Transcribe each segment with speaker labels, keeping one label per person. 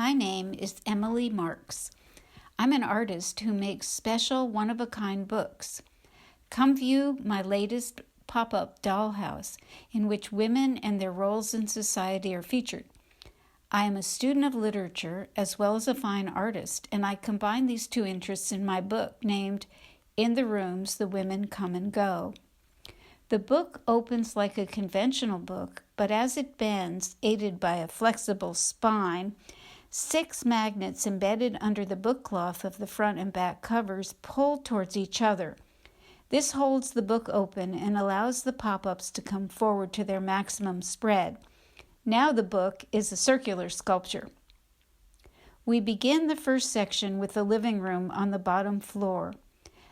Speaker 1: My name is Emily Marks. I'm an artist who makes special one-of-a-kind books. Come view my latest pop-up dollhouse in which women and their roles in society are featured. I am a student of literature as well as a fine artist, and I combine these two interests in my book named In the Rooms the Women Come and Go. The book opens like a conventional book, but as it bends, aided by a flexible spine, 6 magnets embedded under the book cloth of the front and back covers pull towards each other. This holds the book open and allows the pop-ups to come forward to their maximum spread. Now the book is a circular sculpture. We begin the first section with the living room on the bottom floor,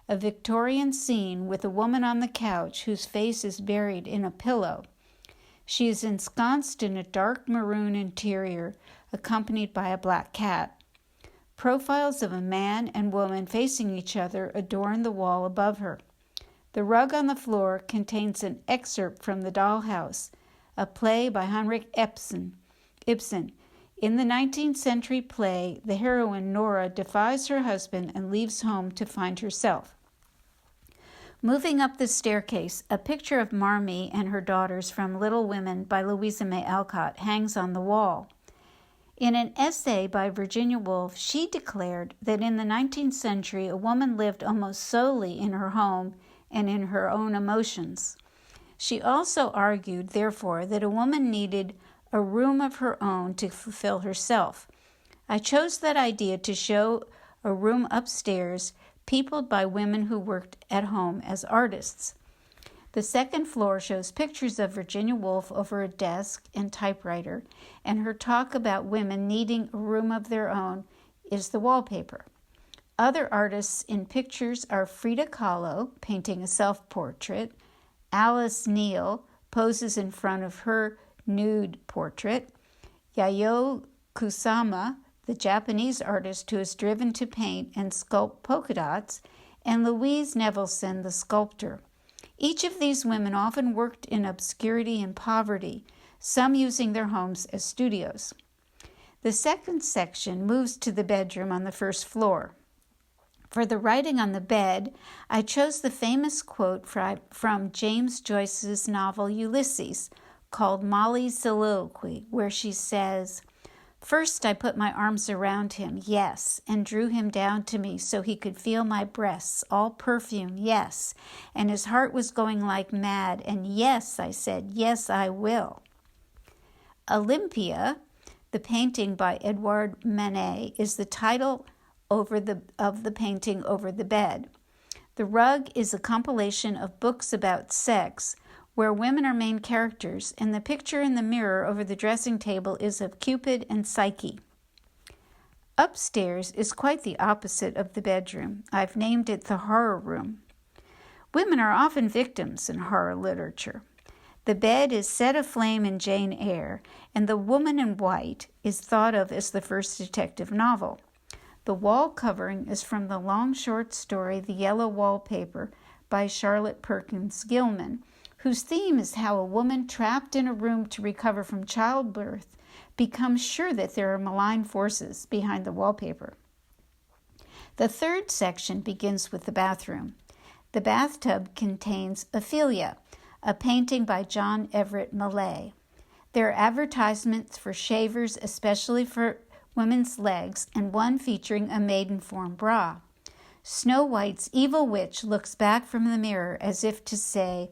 Speaker 1: a Victorian scene with a woman on the couch whose face is buried in a pillow. She is ensconced in a dark maroon interior, accompanied by a black cat. Profiles of a man and woman facing each other adorn the wall above her. The rug on the floor contains an excerpt from The Dollhouse, a play by Heinrich Ibsen. In the 19th century play, the heroine Nora defies her husband and leaves home to find herself. Moving up the staircase, a picture of Marmee and her daughters from Little Women by Louisa May Alcott hangs on the wall. In an essay by Virginia Woolf, she declared that in the 19th century, a woman lived almost solely in her home and in her own emotions. She also argued, therefore, that a woman needed a room of her own to fulfill herself. I chose that idea to show a room upstairs peopled by women who worked at home as artists. The second floor shows pictures of Virginia Woolf over a desk and typewriter, and her talk about women needing a room of their own is the wallpaper. Other artists in pictures are Frida Kahlo, painting a self-portrait, Alice Neel poses in front of her nude portrait, Yayoi Kusama, the Japanese artist who is driven to paint and sculpt polka dots, and Louise Nevelson, the sculptor. Each of these women often worked in obscurity and poverty, some using their homes as studios. The second section moves to the bedroom on the first floor. For the writing on the bed, I chose the famous quote from James Joyce's novel Ulysses, called Molly's Soliloquy, where she says, "First I put my arms around him, yes, and drew him down to me so he could feel my breasts, all perfume, yes, and his heart was going like mad, and yes, I said, yes, I will." Olympia, the painting by Edouard Manet, is the title of the painting over the bed. The rug is a compilation of books about sex, where women are main characters, and the picture in the mirror over the dressing table is of Cupid and Psyche. Upstairs is quite the opposite of the bedroom. I've named it the horror room. Women are often victims in horror literature. The bed is set aflame in Jane Eyre, and The Woman in White is thought of as the first detective novel. The wall covering is from the long short story The Yellow Wallpaper by Charlotte Perkins Gilman, whose theme is how a woman trapped in a room to recover from childbirth becomes sure that there are malign forces behind the wallpaper. The third section begins with the bathroom. The bathtub contains Ophelia, a painting by John Everett Millay. There are advertisements for shavers, especially for women's legs, and one featuring a maiden-form bra. Snow White's evil witch looks back from the mirror as if to say,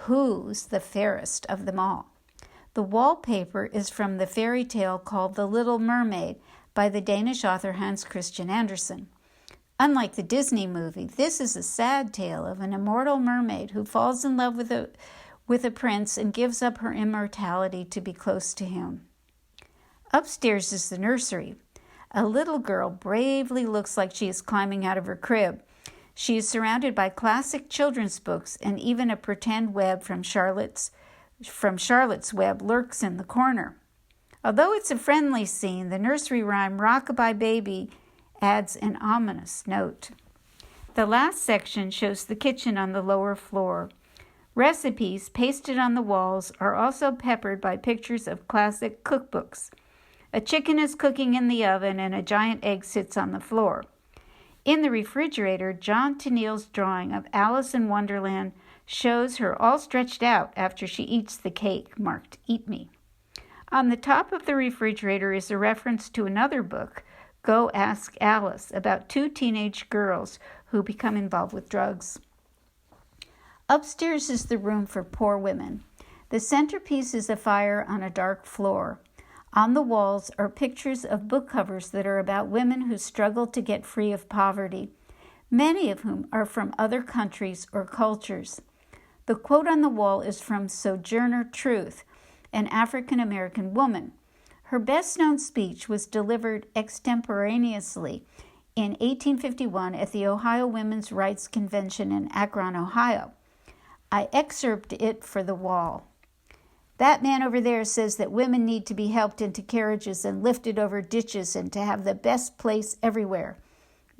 Speaker 1: "Who's the fairest of them all?" The wallpaper is from the fairy tale called The Little Mermaid by the Danish author Hans Christian Andersen. Unlike the Disney movie, this is a sad tale of an immortal mermaid who falls in love with a prince and gives up her immortality to be close to him. Upstairs is the nursery. A little girl bravely looks like she is climbing out of her crib. She is surrounded by classic children's books, and even a pretend web from Charlotte's Web lurks in the corner. Although it's a friendly scene, the nursery rhyme "Rock-a-bye Baby" adds an ominous note. The last section shows the kitchen on the lower floor. Recipes pasted on the walls are also peppered by pictures of classic cookbooks. A chicken is cooking in the oven and a giant egg sits on the floor. In the refrigerator, John Tennille's drawing of Alice in Wonderland shows her all stretched out after she eats the cake marked "Eat Me." On the top of the refrigerator is a reference to another book, Go Ask Alice, about two teenage girls who become involved with drugs. Upstairs is the room for poor women. The centerpiece is a fire on a dark floor. On the walls are pictures of book covers that are about women who struggle to get free of poverty, many of whom are from other countries or cultures. The quote on the wall is from Sojourner Truth, an African-American woman. Her best-known speech was delivered extemporaneously in 1851 at the Ohio Women's Rights Convention in Akron, Ohio. I excerpt it for the wall. That man over there says that women need to be helped into carriages and lifted over ditches and to have the best place everywhere.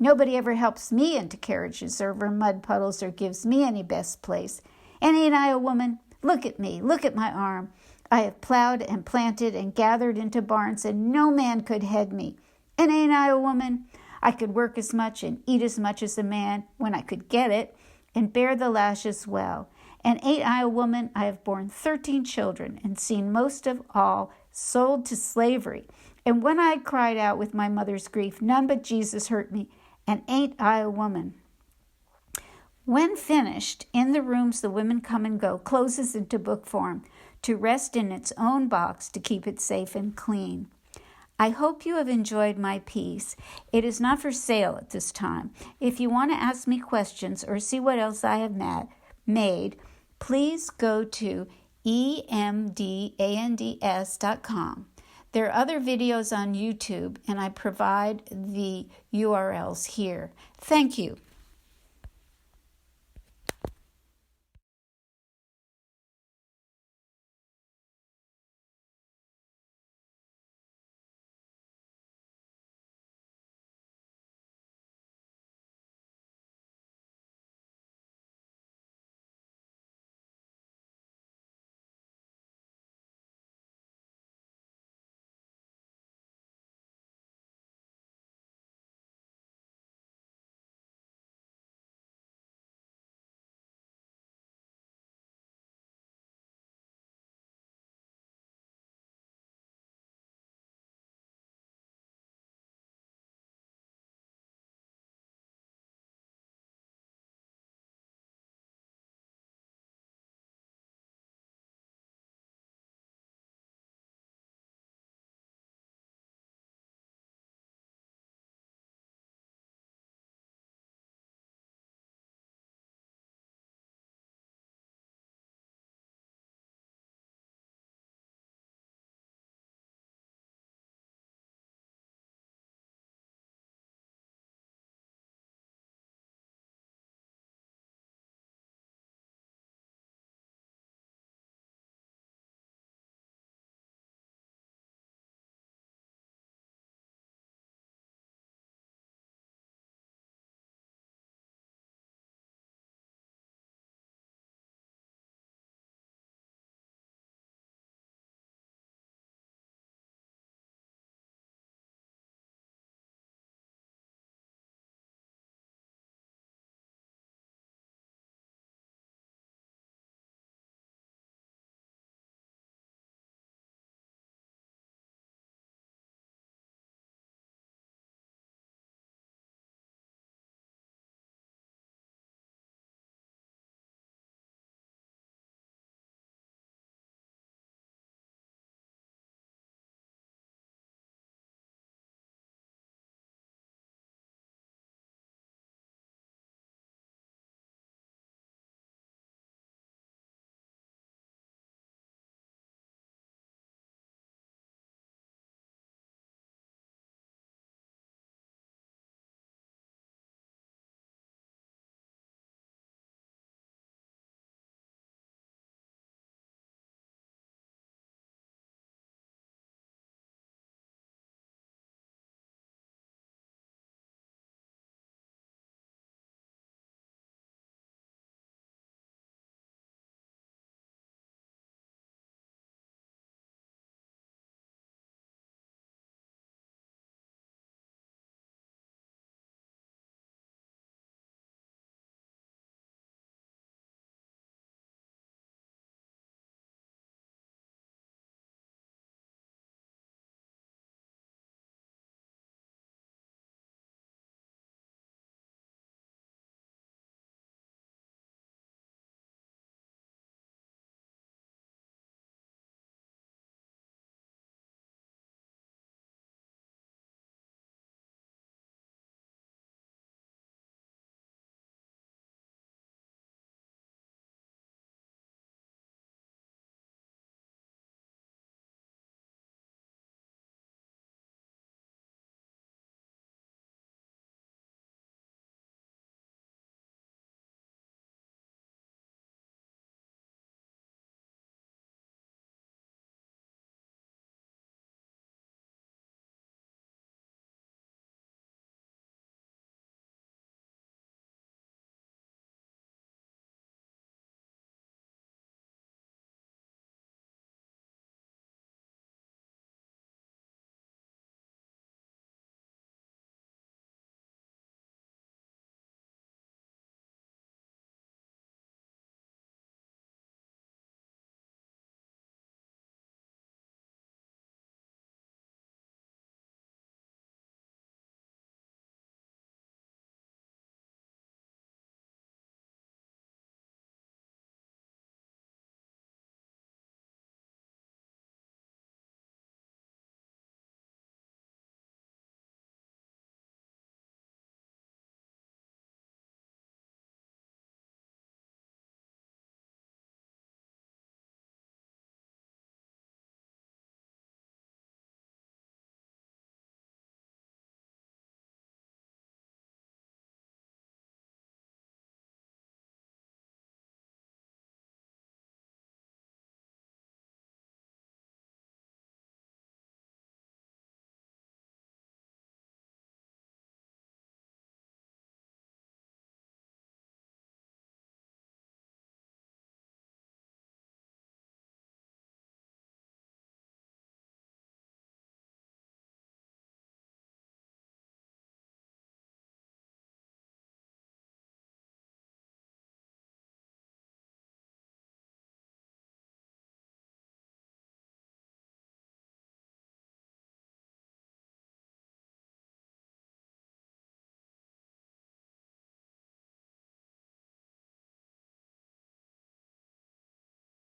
Speaker 1: Nobody ever helps me into carriages or over mud puddles or gives me any best place. And ain't I a woman? Look at me. Look at my arm. I have plowed and planted and gathered into barns, and no man could head me. And ain't I a woman? I could work as much and eat as much as a man when I could get it, and bear the lash as well. And ain't I a woman? I have borne 13 children and seen most of all sold to slavery. And when I cried out with my mother's grief, none but Jesus hurt me. And ain't I a woman? When finished, In the Rooms the Women Come and Go closes into book form to rest in its own box to keep it safe and clean. I hope you have enjoyed my piece. It is not for sale at this time. If you want to ask me questions or see what else I have made, please go to emdands.com. There are other videos on YouTube, and I provide the URLs here. Thank you.